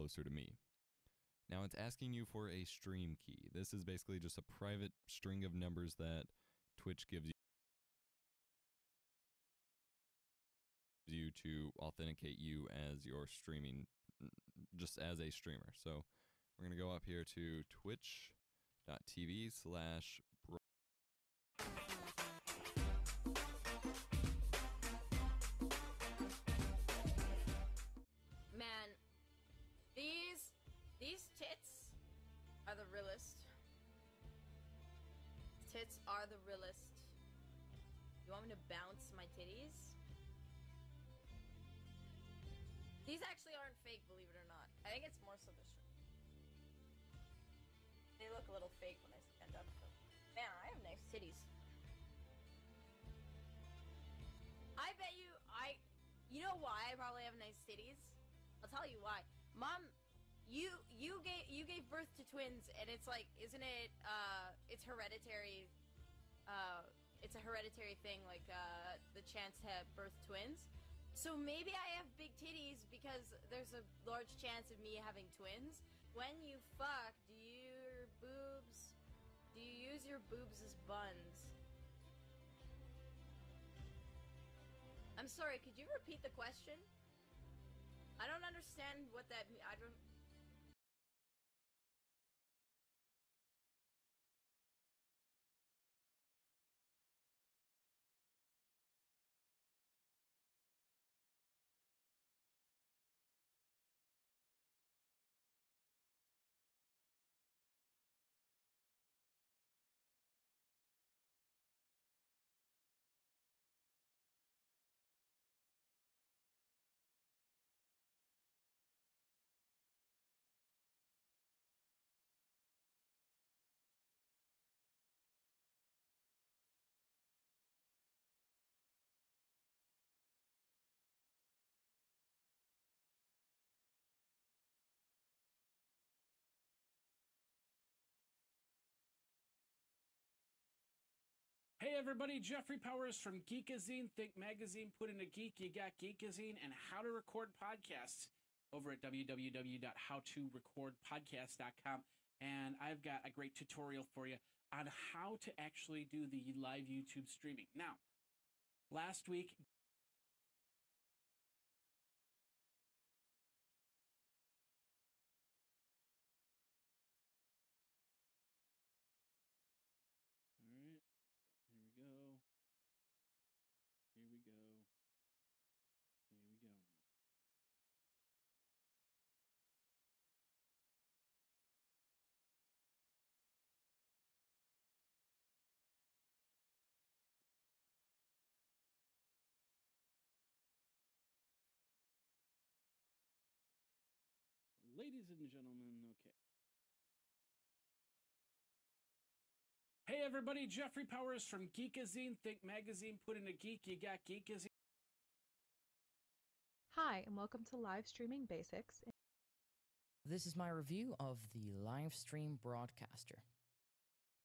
closer to me. Now it's asking you for a stream key. This is basically just a private string of numbers that Twitch gives you to authenticate you as your streaming, just as a streamer. So we're going to go up here to twitch.tv/. Man, these tits are the realest. Tits are the realest. You want me to bounce my titties? These actually aren't fake, believe it or not. I think it's more so the shirt. They look a little fake when I stand up. Man, I have nice titties. I bet you, you know why I probably have nice titties? I'll tell you why. Mom, you gave birth to twins, and it's like, isn't it, it's hereditary, it's a hereditary thing, like, the chance to have birth twins. So maybe I have big titties because there's a large chance of me having twins. When you fuck, do you use your boobs as buns? I'm sorry, could you repeat the question? I don't understand what that means. I don't... Hey everybody, Jeffrey Powers from Geekazine. Think Magazine, put in a geek, you got Geekazine, and how to record podcasts over at www.howtorecordpodcast.com. And I've got a great tutorial for you on how to actually do the live YouTube streaming. Now, last week... All right. Here we go. Here we go. Here we go now. Ladies and gentlemen, okay. Hey everybody, Jeffrey Powers from Geekazine. Think Magazine, put in a geek, you got Geekazine. Hi, and welcome to Live Streaming Basics. This is my review of the Livestream Broadcaster.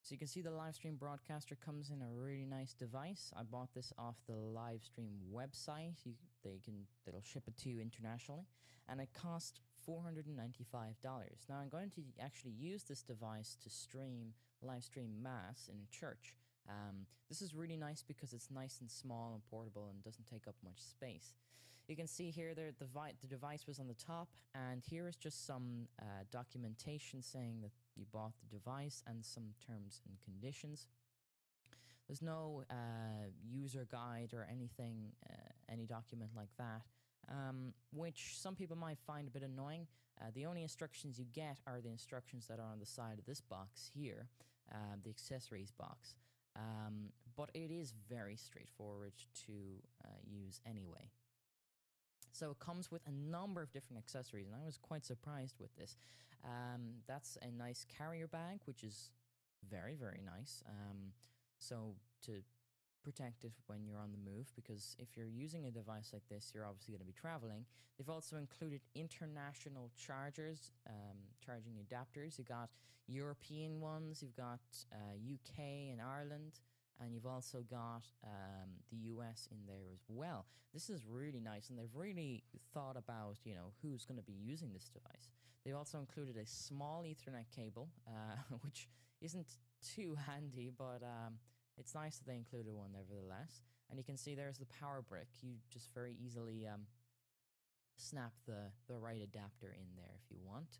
So you can see the Livestream Broadcaster comes in a really nice device. I bought this off the Livestream website. They'll ship it to you internationally, and it cost $495. Now I'm going to actually use this device to live stream mass in a church. This is really nice because it's nice and small and portable and doesn't take up much space. You can see here the device was on the top, and here is just some documentation saying that you bought the device and some terms and conditions. There's no user guide or anything, any document like that, which some people might find a bit annoying. The only instructions you get are the instructions that are on the side of this box here, the accessories box. But it is very straightforward to use anyway. So it comes with a number of different accessories, and I was quite surprised with this. That's a nice carrier bag, which is very, very nice. So to protect it when you're on the move, because if you're using a device like this, you're obviously going to be traveling. They've also included international chargers, charging adapters. You've got European ones, you've got UK and Ireland, and you've also got the US in there as well. This is really nice, and they've really thought about, you know, who's going to be using this device. They also included a small Ethernet cable, which isn't too handy, but it's nice that they included one nevertheless. And you can see there's the power brick. You just very easily snap the right adapter in there if you want.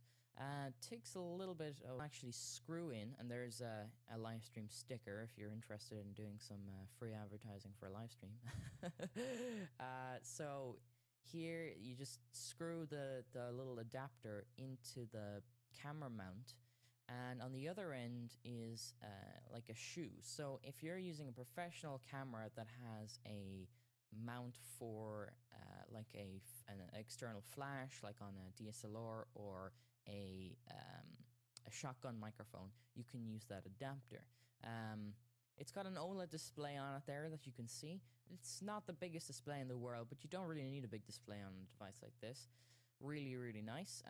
Takes a little bit of actually screw in, and there's a live stream sticker if you're interested in doing some free advertising for a live stream. So here you just screw the little adapter into the camera mount, and on the other end is like a shoe. So if you're using a professional camera that has a mount for like an external flash, like on a DSLR or a shotgun microphone, you can use that adapter. It's got an OLED display on it there that you can see. It's not the biggest display in the world, but you don't really need a big display on a device like this. Really, really nice.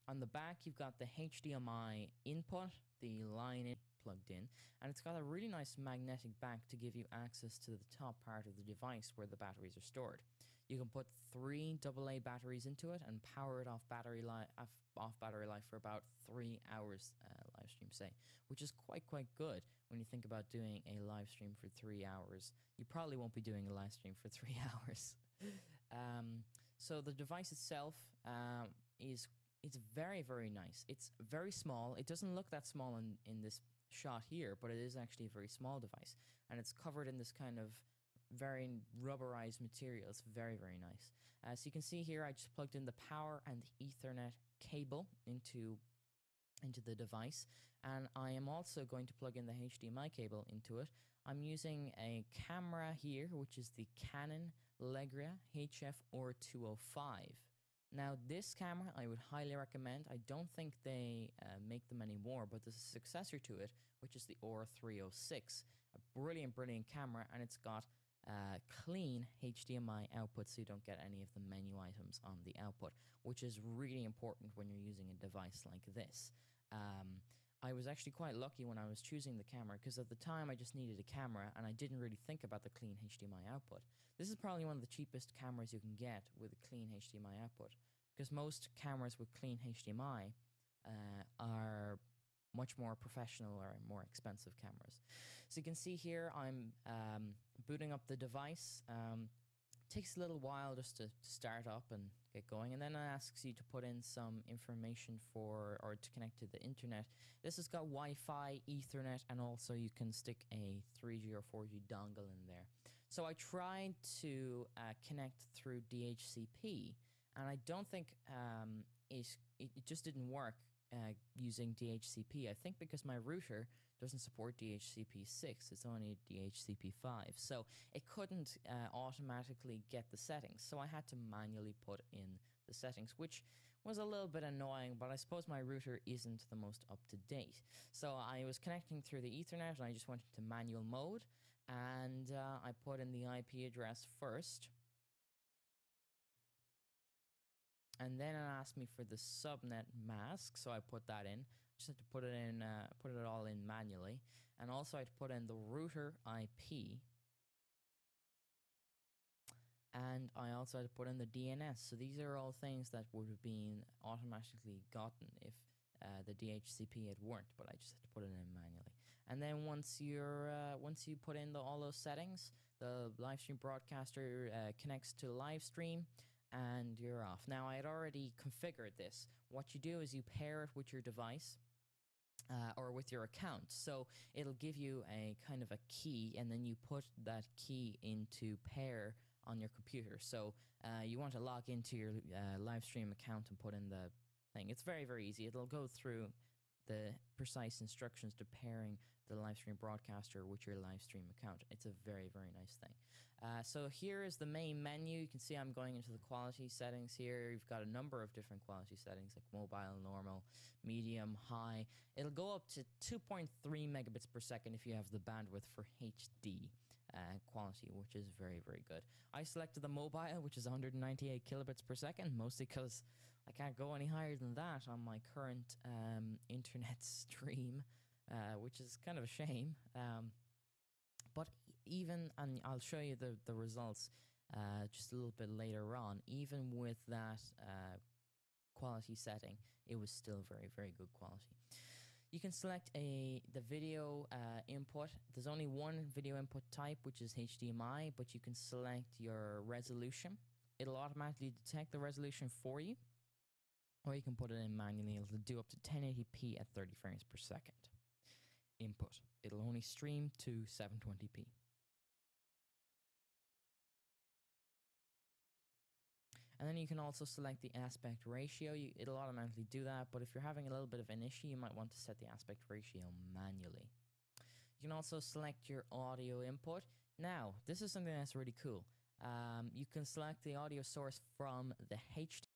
On the back, you've got the HDMI input, the line plugged in, and it's got a really nice magnetic back to give you access to the top part of the device where the batteries are stored. You can put 3 AA batteries into it and power it off battery life for about 3 hours live stream, say, which is quite good when you think about doing a live stream for 3 hours. You probably won't be doing a live stream for 3 hours. So the device itself it's very, very nice. It's very small. It doesn't look that small in this shot here, but it is actually a very small device, and it's covered in this kind of very rubberized material. It's very, very nice. So you can see here, I just plugged in the power and the Ethernet cable into the device, and I am also going to plug in the HDMI cable into it. I'm using a camera here, which is the Canon Legria HF-R205. Now, this camera I would highly recommend. I don't think they make them anymore, but there's a successor to it, which is the R306. A brilliant camera, and it's got clean HDMI output, so you don't get any of the menu items on the output, which is really important when you're using a device like this. I was actually quite lucky when I was choosing the camera, because at the time I just needed a camera and I didn't really think about the clean HDMI output. This is probably one of the cheapest cameras you can get with a clean HDMI output, because most cameras with clean HDMI are much more professional or more expensive cameras. So you can see here I'm booting up the device. Takes a little while just to start up and get going, and then it asks you to put in some information or to connect to the internet. This has got Wi-Fi, Ethernet, and also you can stick a 3G or 4G dongle in there. So I tried to connect through DHCP, and I don't think it just didn't work using DHCP. I think because my router doesn't support DHCP 6, it's only DHCP 5, so it couldn't automatically get the settings, so I had to manually put in the settings, which was a little bit annoying, but I suppose my router isn't the most up-to-date. So I was connecting through the Ethernet, and I just went into manual mode, and I put in the IP address first, and then it asked me for the subnet mask, so I put that in. Just had to put it all in manually, and also I had to put in the router IP, and I also had to put in the DNS. So these are all things that would have been automatically gotten if the DHCP had worked, but I just had to put it in manually. And then once you put in all those settings, the live stream broadcaster connects to live stream, and you're off. Now, I had already configured this. What you do is you pair it with your device or with your account. So it'll give you a kind of a key, and then you put that key into pair on your computer. So you want to log into your live stream account and put in the thing. It's very, very easy. It'll go through the precise instructions to pairing the live stream broadcaster with your live stream account. It's a very, very nice thing. So here is the main menu. You can see I'm going into the quality settings here. You've got a number of different quality settings like mobile, normal, medium, high. It'll go up to 2.3 megabits per second if you have the bandwidth for HD quality, which is very, very good. I selected the mobile, which is 198 kilobits per second, mostly because I can't go any higher than that on my current internet stream, which is kind of a shame. even, and I'll show you the results just a little bit later on, even with that quality setting, it was still very, very good quality. You can select the video input. There's only one video input type, which is HDMI, but you can select your resolution. It'll automatically detect the resolution for you, or you can put it in manually. It'll do up to 1080p at 30 frames per second. Input. It'll only stream to 720p. And then you can also select the aspect ratio. It'll automatically do that, but if you're having a little bit of an issue, you might want to set the aspect ratio manually. You can also select your audio input. Now, this is something that's really cool. You can select the audio source from the HD.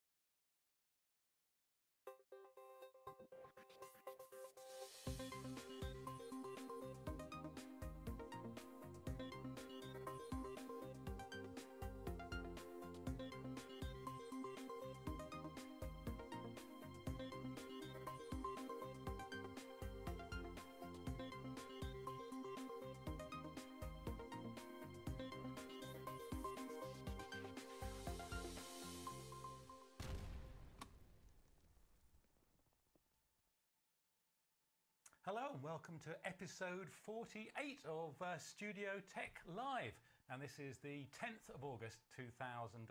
Hello and welcome to episode 48 of Studio Tech Live, and this is the 10th of August 2012,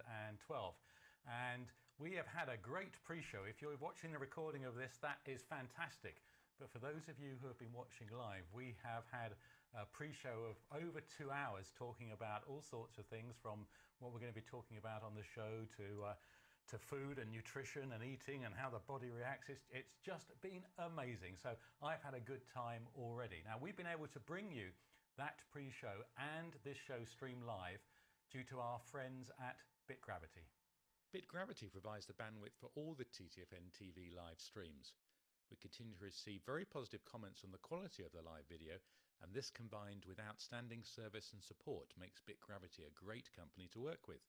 and we have had a great pre-show. If you're watching the recording of this, that is fantastic, but for those of you who have been watching live, we have had a pre-show of over 2 hours talking about all sorts of things, from what we're going to be talking about on the show to food and nutrition and eating and how the body reacts. It's just been amazing. So I've had a good time already. Now, we've been able to bring you that pre-show and this show stream live due to our friends at BitGravity. BitGravity provides the bandwidth for all the TTFN TV live streams. We continue to receive very positive comments on the quality of the live video, and this combined with outstanding service and support makes BitGravity a great company to work with.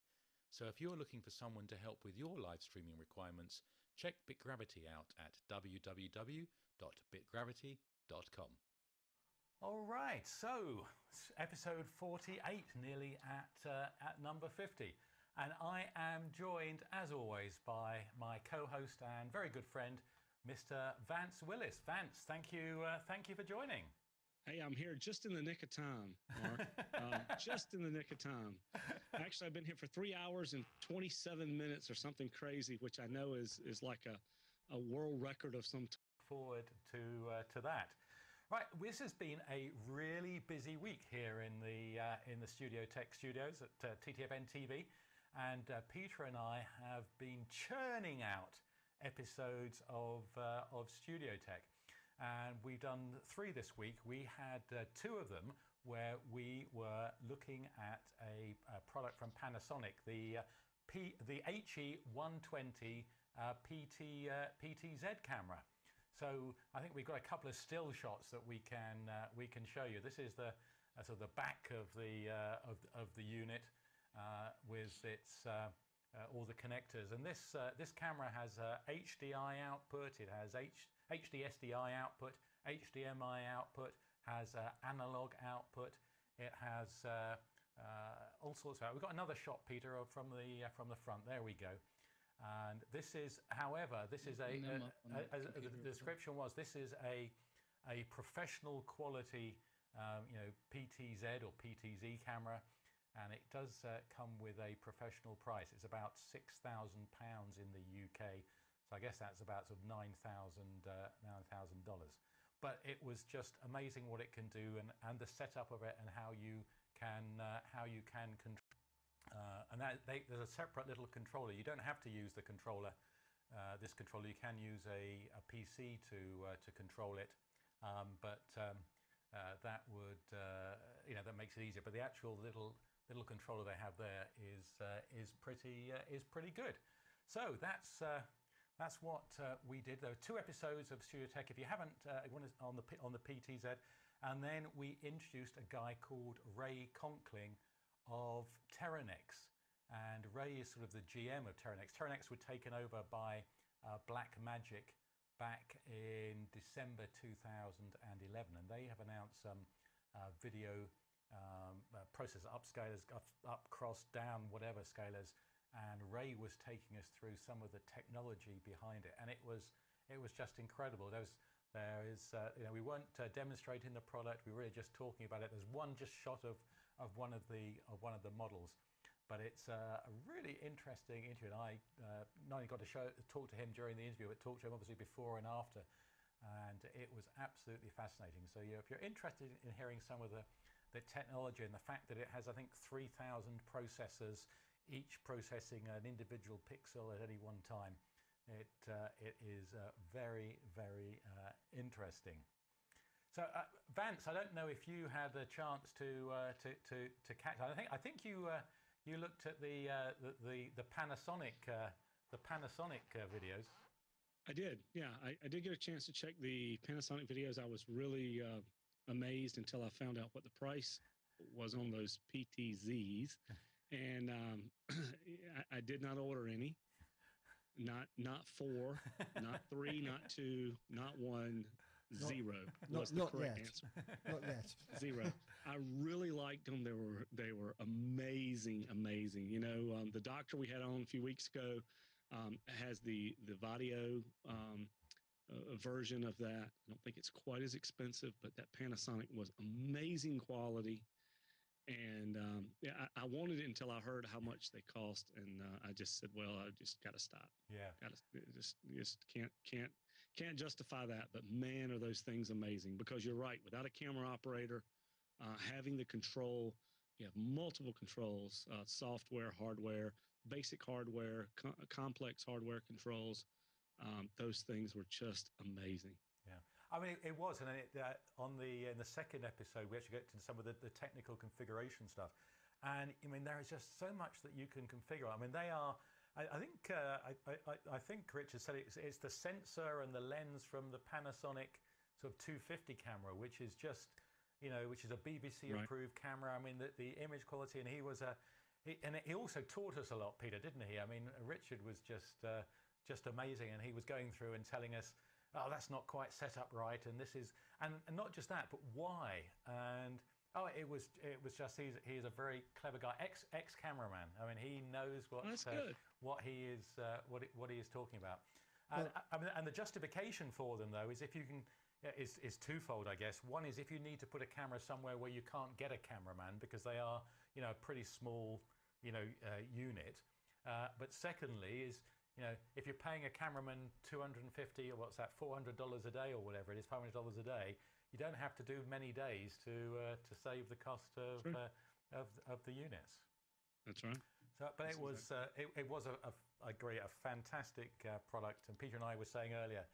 So if you're looking for someone to help with your live streaming requirements, check BitGravity out at www.bitgravity.com. All right, so episode 48, nearly at number 50. And I am joined, as always, by my co-host and very good friend, Mr. Vance Willis. Vance, thank you for joining. Hey, I'm here just in the nick of time, Mark. Just in the nick of time. Actually, I've been here for 3 hours and 27 minutes or something crazy, which I know is like a world record of some time. Forward to that. Right, this has been a really busy week here in the Studio Tech studios at TTFN TV, and Peter and I have been churning out episodes of Studio Tech. And we've done 3 this week. We had 2 of them where we were looking at a product from Panasonic, the HE120 PTZ camera. So I think we've got a couple of still shots that we can show you. This is the sort of the back of the unit with its all the connectors. And this camera has HDI output. It has HD SDI output, HDMI output, has analog output. It has all sorts of. We've got another shot, Peter, from the front. There we go. And this is, however, this is as the description was, this is a professional quality, PTZ or PTZ camera, and it does come with a professional price. It's about £6,000 in the UK. So I guess that's about sort of $9,000. But it was just amazing what it can do, and the setup of it, and how you can control. And there's a separate little controller. You don't have to use the controller. This controller, you can use a PC to control it, but that would that makes it easier. But the actual little controller they have there is pretty good. So that's what we did. There were 2 episodes of Studio Tech. If you haven't, one is on the PTZ, and then we introduced a guy called Ray Conkling of Terranex, and Ray is sort of the GM of Terranex. Terranex were taken over by Blackmagic back in December 2011, and they have announced some video processor upscalers, up, cross, down, whatever scalers, and Ray was taking us through some of the technology behind it, and it was just incredible. We weren't demonstrating the product; we were really just talking about it. There's one just shot of one of the models, but it's a really interesting interview. And I not only got to talk to him during the interview, but talked to him obviously before and after, and it was absolutely fascinating. So if you're interested in hearing some of the technology and the fact that it has, I think, 3,000 processors, each processing an individual pixel at any one time, it is very, very interesting. So Vance, I don't know if you had a chance to catch. I think you looked at the Panasonic videos. I did, yeah. I did get a chance to check the Panasonic videos. I was really amazed until I found out what the price was on those PTZs, and I did not order any. Not 4, not 3, not 2, not 1, 0 was the correct answer. Not yet. 0. I really liked them. They were amazing. You know, the doctor we had on a few weeks ago has the Vadio version of that. I don't think it's quite as expensive, but that Panasonic was amazing quality. And yeah, I wanted it until I heard how much they cost, and I just said, "Well, I just got to stop. Yeah, just can't justify that." But man, are those things amazing! Because you're right. Without a camera operator, having the control, you have multiple controls: software, hardware, basic hardware, complex hardware controls. Those things were just amazing. Yeah, I mean, it was, and in the second episode, we actually get to some of the technical configuration stuff, and I mean, there is just so much that you can configure. I mean, they are. I think Richard said it's the sensor and the lens from the Panasonic sort of 250 camera, which is just, which is a BBC approved camera. I mean, the image quality, and he also taught us a lot, Peter, didn't he? I mean, Richard was just amazing, and he was going through and telling us, oh, that's not quite set up right, and this is, and not just that, but why, and it was just he's a very clever guy, ex cameraman. I mean, he knows what he is talking about, and the justification for them though is if you can. Is twofold, I guess. One is if you need to put a camera somewhere where you can't get a cameraman because they are, a pretty small, unit. But secondly is, if you're paying a cameraman $250 or what's that, $400 a day or whatever it is, $500 a day, you don't have to do many days to save the cost of the units. That's right. So, but it was I agree, a fantastic product. And Peter and I were saying earlier,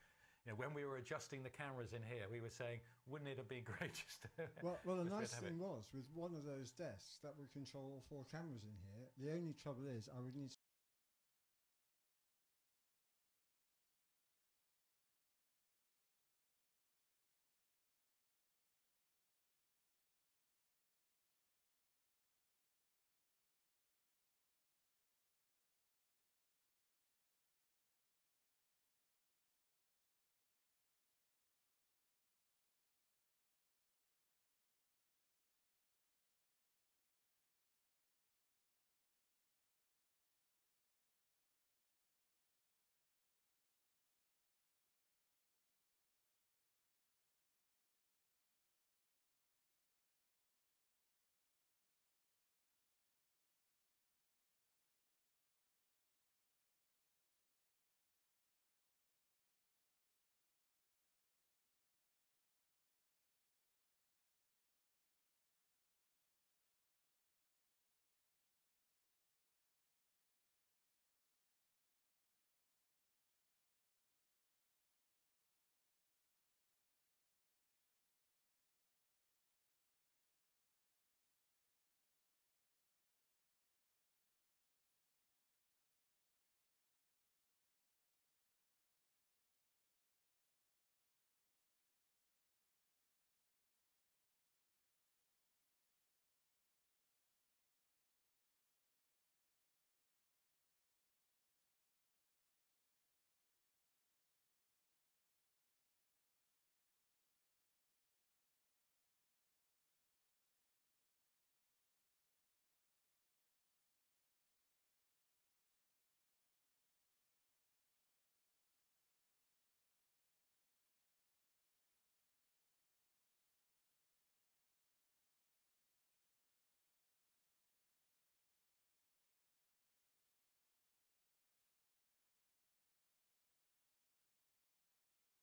when we were adjusting the cameras in here, we were saying, wouldn't it have been great just to... Well, the nice thing was, with one of those desks that would control all 4 cameras in here, the only trouble is I would need